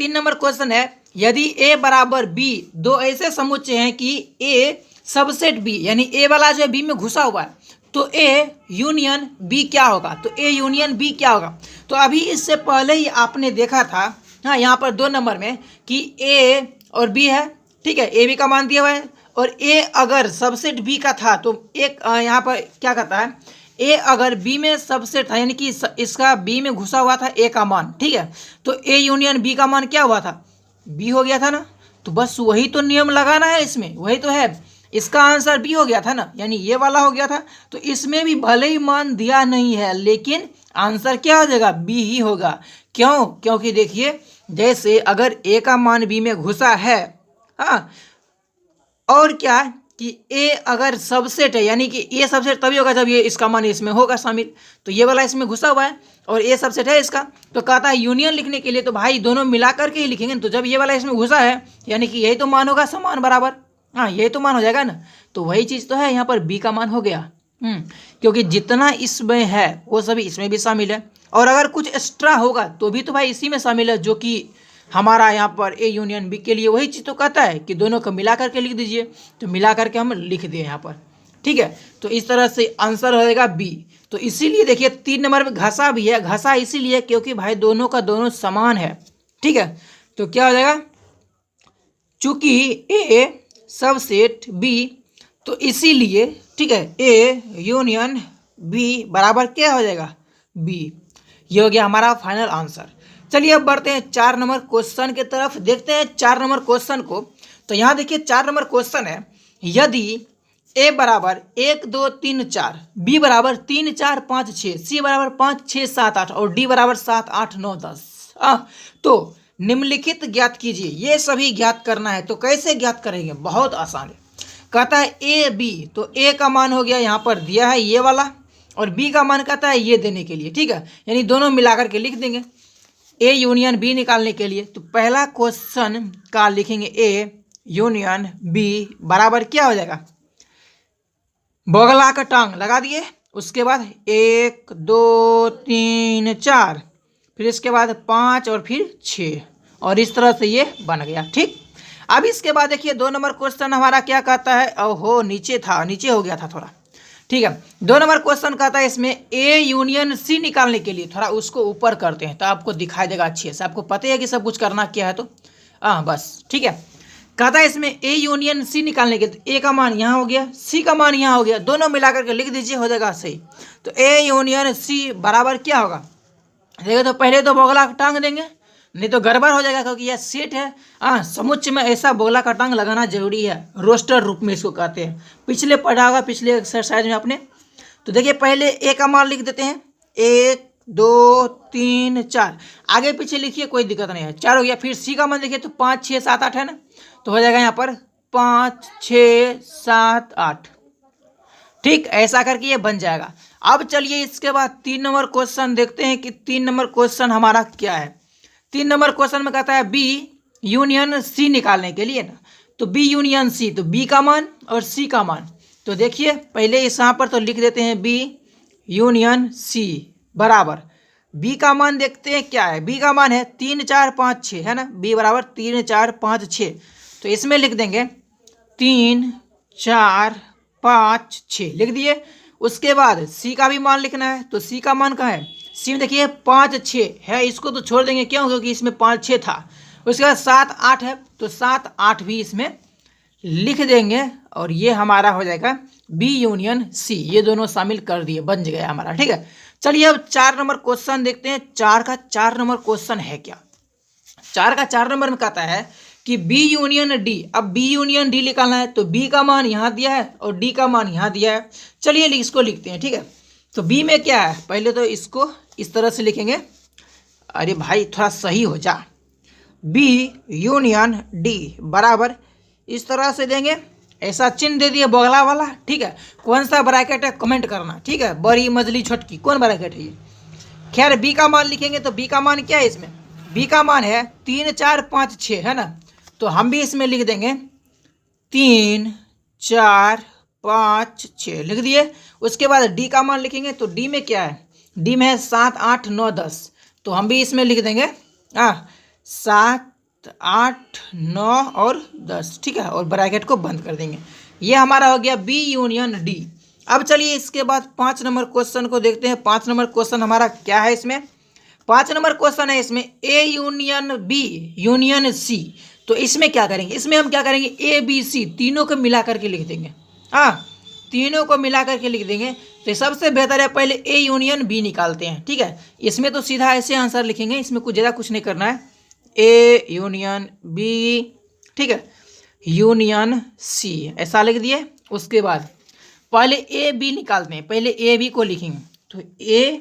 3 number question है, यदि ए बराबर बी दो ऐसे समुच्चय हैं कि ए सबसेट बी, यानी ए वाला जो है बी में घुसा हुआ है, तो ए यूनियन बी क्या होगा? तो ए यूनियन बी क्या होगा? तो अभी इससे पहले ही आपने देखा था, हाँ, यहाँ पर 2 नंबर में कि ए और बी है, ठीक है, ए बी का मान दिया हुआ है, और ए अगर सबसेट बी का था तो एक यहाँ पर क्या कहता है, ए अगर बी में सबसेट था, यानी कि इसका बी में घुसा हुआ था ए का मान, ठीक है, तो ए यूनियन बी का मान क्या हुआ था? बी हो गया था ना। तो बस वही तो नियम लगाना है इसमें, वही तो है, इसका आंसर बी हो गया था ना, यानी ये वाला हो गया था। तो इसमें भी भले ही मान दिया नहीं है, लेकिन आंसर क्या हो जाएगा? बी ही होगा। क्यों? क्योंकि देखिए, जैसे अगर ए का मान बी में घुसा है, हाँ, और क्या कि ए अगर सबसेट है, यानी कि ए सबसेट तभी होगा जब ये इसका मान इसमें होगा शामिल। तो ये वाला इसमें घुसा हुआ है और ए सबसेट है इसका, तो कहता है यूनियन लिखने के लिए तो भाई दोनों मिला करके ही लिखेंगे। तो जब ये वाला इसमें घुसा है, यानी कि यही तो मान होगा समान बराबर, हाँ, यही तो मान हो जाएगा ना। तो वही चीज़ तो है, यहाँ पर बी का मान हो गया, क्योंकि जितना इसमें है वो सभी इसमें भी शामिल है, और अगर कुछ एक्स्ट्रा होगा तो भी तो भाई इसी में शामिल है, जो कि हमारा यहाँ पर ए यूनियन बी के लिए वही चीज़ तो कहता है कि दोनों को मिला करके लिख दीजिए। तो मिला करके हम लिख दिए यहाँ पर, ठीक है। तो इस तरह से आंसर हो जाएगा बी। तो इसीलिए देखिए 3 नंबर में घसा भी है, घसा इसीलिए क्योंकि भाई दोनों का दोनों समान है, ठीक है। तो क्या हो जाएगा, चूंकि ए सबसेट बी, तो इसीलिए, ठीक है, ए यूनियन बी बराबर क्या हो जाएगा? बी। ये हो गया हमारा फाइनल आंसर। चलिए अब बढ़ते हैं 4 नंबर क्वेश्चन की तरफ, देखते हैं 4 नंबर क्वेश्चन को। तो यहाँ देखिए 4 नंबर क्वेश्चन है, यदि ए बराबर 1 2 3 4, बी बराबर 3 4 5 6, सी बराबर 5 6 7 8 और डी बराबर 7 8 9 10, तो निम्नलिखित ज्ञात कीजिए। ये सभी ज्ञात करना है, तो कैसे ज्ञात करेंगे? बहुत आसान है। कहता है ए बी, तो ए का मान हो गया यहाँ पर दिया है ये वाला, और बी का मान कहता है ये देने के लिए, ठीक है, यानी दोनों मिलाकर के लिख देंगे ए यूनियन बी निकालने के लिए। तो पहला क्वेश्चन का लिखेंगे ए यूनियन बी बराबर क्या हो जाएगा? बोगला का टांग लगा दिए, उसके बाद 1 2 3 4, फिर इसके बाद 5 और फिर 6, और इस तरह से ये बन गया, ठीक। अब इसके बाद देखिए 2 नंबर क्वेश्चन हमारा क्या कहता है, ओहो नीचे था, नीचे हो गया था थोड़ा, ठीक है। 2 नंबर क्वेश्चन कहता है इसमें ए यूनियन सी निकालने के लिए, थोड़ा उसको ऊपर करते हैं तो आपको दिखाई देगा अच्छे से, आपको पता है कि सब कुछ करना क्या है, तो बस, ठीक है। कहता है इसमें ए यूनियन सी निकालने के लिए, ए का मान यहाँ हो गया, सी का मान यहाँ हो गया, दोनों मिलाकर के लिख दीजिए, हो जाएगा सही। तो ए यूनियन सी बराबर क्या होगा? देखो, तो पहले तो बोगला का टांग देंगे, नहीं तो गड़बड़ हो जाएगा, क्योंकि यह सेट है। समुच्चय में ऐसा बोगला का टांग लगाना जरूरी है, रोस्टर रूप में इसको कहते हैं, पिछले पढ़ा होगा पिछले एक्सरसाइज में आपने। तो देखिए पहले ए का मान लिख देते हैं, 1 2 3 4, आगे पीछे लिखिए कोई दिक्कत नहीं है, 4 हो गया। फिर सी का मान देखिए तो 5 6 7 8 है ना, तो हो जाएगा यहाँ पर 5 6 7 8, ठीक, ऐसा करके ये बन जाएगा। अब चलिए इसके बाद 3 नंबर क्वेश्चन देखते हैं कि 3 नंबर क्वेश्चन हमारा क्या है। 3 नंबर क्वेश्चन में कहता है बी यूनियन सी निकालने के लिए ना, तो बी यूनियन सी, तो बी का मान और सी का मान, तो देखिए पहले इस यहाँ पर तो लिख देते हैं बी यूनियन सी बराबर, बी का मान देखते हैं क्या है। बी का मान है 3 4 5 6 है ना, बी बराबर 3 4 5 6, तो इसमें लिख देंगे 3 4 5 6 लिख दिए। उसके बाद सी का भी मान लिखना है, तो सी का मान कहाँ है? सी में देखिए 5 6 है, इसको तो छोड़ देंगे, क्यों? क्योंकि इसमें 5 6 था। उसके बाद 7 8 है, तो 7 8 भी इसमें लिख देंगे, और ये हमारा हो जाएगा बी यूनियन सी, ये दोनों शामिल कर दिए, बन गया हमारा, ठीक है। चलिए अब 4 नंबर क्वेश्चन देखते हैं। 4 का 4 नंबर क्वेश्चन है क्या? 4 का 4 नंबर में कहता है कि बी यूनियन डी, अब बी यूनियन डी निकालना है, तो बी का मान यहाँ दिया है और डी का मान यहाँ दिया है। चलिए इसको लिखते हैं, ठीक है। तो बी में क्या है, पहले तो इसको इस तरह से लिखेंगे, अरे भाई थोड़ा सही हो जा, बी यूनियन डी बराबर इस तरह से देंगे, ऐसा चिन्ह दे दिए बगला वाला, ठीक है। कौन सा ब्रैकेट है कमेंट करना, ठीक है, बड़ी मजली छोटकी कौन ब्रैकेट है ये। खैर बी का मान लिखेंगे, तो बी का मान क्या है इसमें? बी का मान है 3 4 5 6 है ना, तो हम भी इसमें लिख देंगे 3 4 5 6 लिख दिए। उसके बाद डी का मान लिखेंगे, तो डी में क्या है? डी में है 7 8 9 10, तो हम भी इसमें लिख देंगे 7 8 9 और 10, ठीक है, और ब्रैकेट को बंद कर देंगे। ये हमारा हो गया बी यूनियन डी। अब चलिए इसके बाद 5 नंबर क्वेश्चन को देखते हैं। 5 नंबर क्वेश्चन हमारा क्या है इसमें? 5 नंबर क्वेश्चन है इसमें A union B union C. तो इसमें क्या करेंगे? इसमें हम क्या करेंगे, ए बी सी तीनों को मिला करके लिख देंगे। हाँ, तीनों को मिला करके लिख देंगे। तो सबसे बेहतर है पहले ए यूनियन बी निकालते हैं, ठीक है। इसमें तो सीधा ऐसे आंसर लिखेंगे, इसमें कुछ ज़्यादा कुछ नहीं करना है। ए यूनियन बी, ठीक है, यूनियन सी ऐसा लिख दिए। उसके बाद पहले ए बी निकालते हैं, पहले ए बी को लिखेंगे। तो ए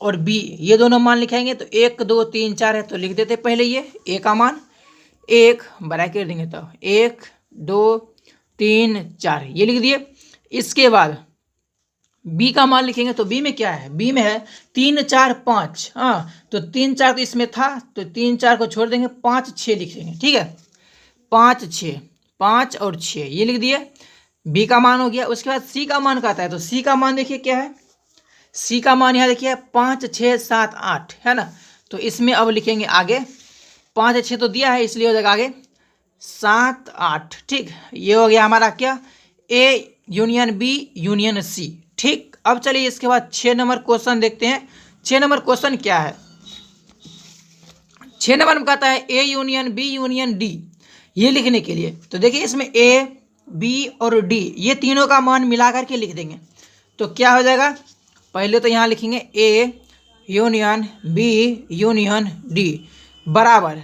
और बी ये दोनों मान लिखेंगे। तो 1 2 3 4 है, तो लिख देते पहले ये ए का मान, 1 ब्रैकेट देंगे तो 1 2 3 4 ये लिख दिए। इसके बाद बी का मान लिखेंगे। तो बी में क्या है? बी में है 3 4 5। हाँ, तो 3 4 तो इसमें था, तो 3 4 को छोड़ देंगे, 5 6 लिख देंगे, ठीक है। 5 6 5 और 6 ये लिख दिए, बी का मान हो गया। उसके बाद सी का मान कहता है। तो सी का मान देखिए क्या है, सी का मान यहाँ देखिए 5 6 7 8 है ना। तो इसमें अब लिखेंगे आगे 5 6 तो दिया है, इसलिए हो जाएगा आगे 7 8, ठीक। ये हो गया हमारा क्या, A union B union C, ठीक। अब चलिए इसके बाद 6 नंबर क्वेश्चन देखते हैं। 6 नंबर क्वेश्चन क्या है? 6 नंबर में कहता है A union B union D. ये लिखने के लिए तो देखिए इसमें ए बी और डी ये तीनों का मान मिला करके लिख देंगे। तो क्या हो जाएगा, पहले तो यहाँ लिखेंगे A union B union D बराबर,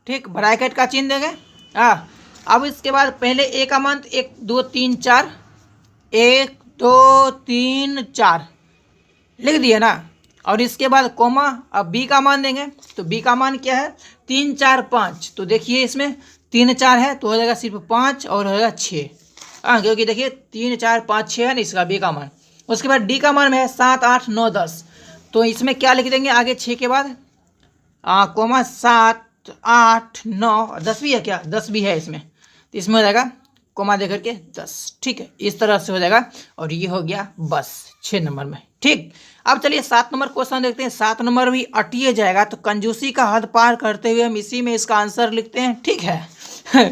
ठीक, ब्रैकेट का चिन्ह देंगे। हाँ, अब इसके बाद पहले ए का मान 1 2 3 4, 1 2 3 4 लिख दिए ना। और इसके बाद कोमा, अब बी का मान देंगे। तो बी का मान क्या है, 3 4 5। तो देखिए इसमें 3 4 है, तो हो जाएगा सिर्फ 5 और हो जाएगा 6। हाँ, क्योंकि देखिए 3 4 5 6 है ना इसका बी का मान। उसके बाद डी का मान में है 7 8 9 10। तो इसमें क्या लिख देंगे आगे 6 के बाद कोमा 7 8 9 10 भी है क्या, 10 भी है इसमें। तो इसमें हो जाएगा कोमा दे करके 10, ठीक है, इस तरह से हो जाएगा। और ये हो गया बस 6 नंबर में, ठीक। अब चलिए 7 नंबर क्वेश्चन देखते हैं। 7 नंबर भी अटिए जाएगा, तो कंजूसी का हद पार करते हुए हम इसी में इसका आंसर लिखते हैं, ठीक है।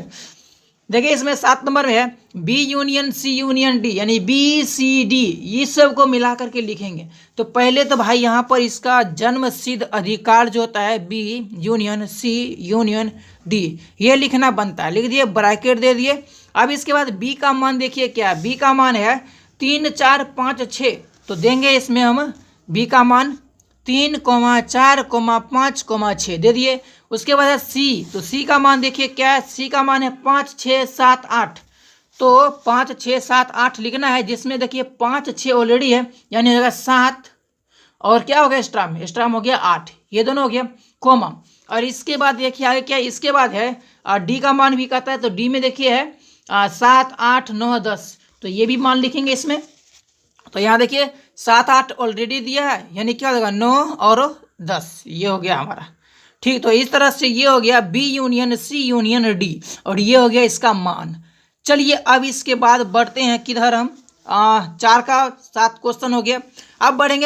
देखिए इसमें 7 नंबर में है B union C union D, यानी बी सी डी ये सब को मिला करके लिखेंगे। तो पहले तो भाई यहाँ पर इसका जन्म सिद्ध अधिकार जो होता है B union C union D ये लिखना बनता है, लिख दिए, ब्रैकेट दे दिए। अब इसके बाद बी का मान देखिए क्या, बी का मान है 3 4 5 6। तो देंगे इसमें हम बी का मान 3 4 5 6 दे दिए। उसके बाद है सी। तो सी का मान देखिए क्या है, सी का मान है 5 6 7 8। तो 5 6 7 8 लिखना है, जिसमें देखिए 5 6 ऑलरेडी है, यानी हो गया 7 और क्या हो गया एक्स्ट्रा में, एक्स्ट्रा में हो गया 8, ये दोनों हो गया कोमा। और इसके बाद देखिए आगे क्या, इसके बाद है डी का मान भी कहता है। तो डी में देखिए है 7 8 9 10। तो ये भी मान लिखेंगे इसमें। तो यहाँ देखिए 7 8 ऑलरेडी दिया है, यानी क्या हो जाएगा 9 और 10, ये हो गया हमारा, ठीक। तो इस तरह से ये हो गया B union C union D, और ये हो गया इसका मान। चलिए अब इसके बाद बढ़ते हैं किधर हम 4 का 7 क्वेश्चन हो गया। अब बढ़ेंगे